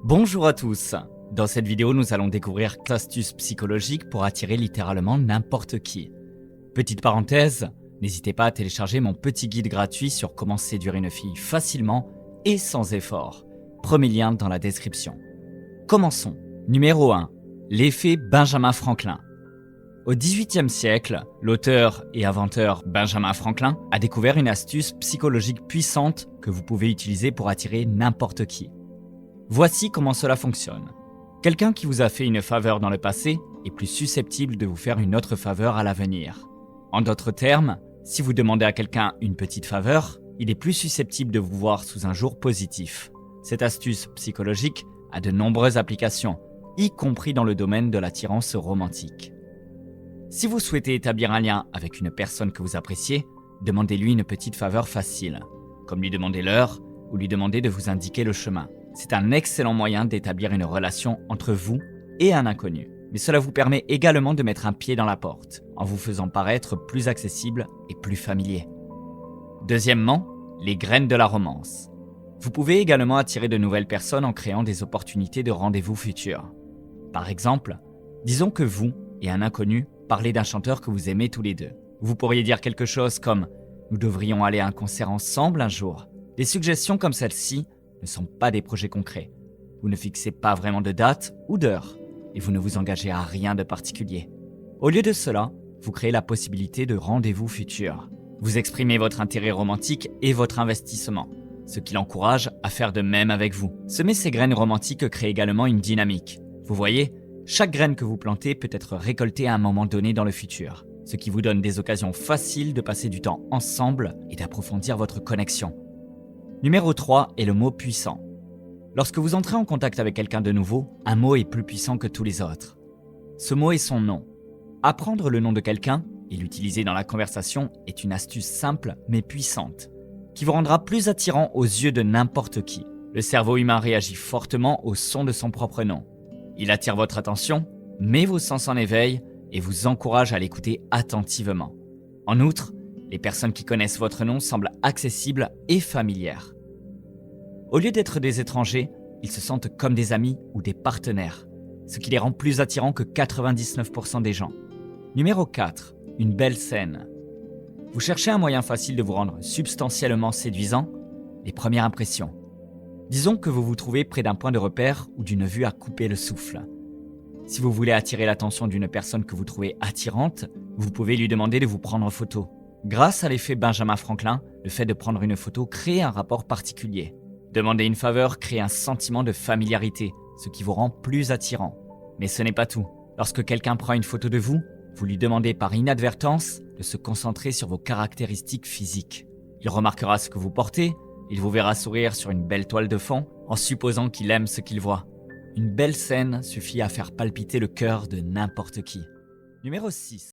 Bonjour à tous. Dans cette vidéo, nous allons découvrir 4 astuces psychologiques pour attirer littéralement n'importe qui. Petite parenthèse, n'hésitez pas à télécharger mon petit guide gratuit sur comment séduire une fille facilement et sans effort. Premier lien dans la description. Commençons. Numéro 1. L'effet Benjamin Franklin. Au XVIIIe siècle, l'auteur et inventeur Benjamin Franklin a découvert une astuce psychologique puissante que vous pouvez utiliser pour attirer n'importe qui. Voici comment cela fonctionne. Quelqu'un qui vous a fait une faveur dans le passé est plus susceptible de vous faire une autre faveur à l'avenir. En d'autres termes, si vous demandez à quelqu'un une petite faveur, il est plus susceptible de vous voir sous un jour positif. Cette astuce psychologique a de nombreuses applications, y compris dans le domaine de l'attirance romantique. Si vous souhaitez établir un lien avec une personne que vous appréciez, demandez-lui une petite faveur facile, comme lui demander l'heure ou lui demander de vous indiquer le chemin. C'est un excellent moyen d'établir une relation entre vous et un inconnu. Mais cela vous permet également de mettre un pied dans la porte, en vous faisant paraître plus accessible et plus familier. Deuxièmement, les graines de la romance. Vous pouvez également attirer de nouvelles personnes en créant des opportunités de rendez-vous futurs. Par exemple, disons que vous et un inconnu parlez d'un chanteur que vous aimez tous les deux. Vous pourriez dire quelque chose comme « Nous devrions aller à un concert ensemble un jour ». Des suggestions comme celle-ci ne sont pas des projets concrets. Vous ne fixez pas vraiment de date ou d'heure et vous ne vous engagez à rien de particulier. Au lieu de cela, vous créez la possibilité de rendez-vous futurs. Vous exprimez votre intérêt romantique et votre investissement, ce qui l'encourage à faire de même avec vous. Semer ces graines romantiques crée également une dynamique. Vous voyez, chaque graine que vous plantez peut être récoltée à un moment donné dans le futur, ce qui vous donne des occasions faciles de passer du temps ensemble et d'approfondir votre connexion. Numéro 3 est le mot puissant. Lorsque vous entrez en contact avec quelqu'un de nouveau, un mot est plus puissant que tous les autres. Ce mot est son nom. Apprendre le nom de quelqu'un et l'utiliser dans la conversation est une astuce simple mais puissante, qui vous rendra plus attirant aux yeux de n'importe qui. Le cerveau humain réagit fortement au son de son propre nom. Il attire votre attention, met vos sens en éveil et vous encourage à l'écouter attentivement. En outre, les personnes qui connaissent votre nom semblent accessibles et familières. Au lieu d'être des étrangers, ils se sentent comme des amis ou des partenaires, ce qui les rend plus attirants que 99% des gens. Numéro 4. Une belle scène. Vous cherchez un moyen facile de vous rendre substantiellement séduisant? Les premières impressions. Disons que vous vous trouvez près d'un point de repère ou d'une vue à couper le souffle. Si vous voulez attirer l'attention d'une personne que vous trouvez attirante, vous pouvez lui demander de vous prendre en photo. Grâce à l'effet Benjamin Franklin, le fait de prendre une photo crée un rapport particulier. Demander une faveur crée un sentiment de familiarité, ce qui vous rend plus attirant. Mais ce n'est pas tout. Lorsque quelqu'un prend une photo de vous, vous lui demandez par inadvertance de se concentrer sur vos caractéristiques physiques. Il remarquera ce que vous portez, il vous verra sourire sur une belle toile de fond, en supposant qu'il aime ce qu'il voit. Une belle scène suffit à faire palpiter le cœur de n'importe qui. Numéro 6.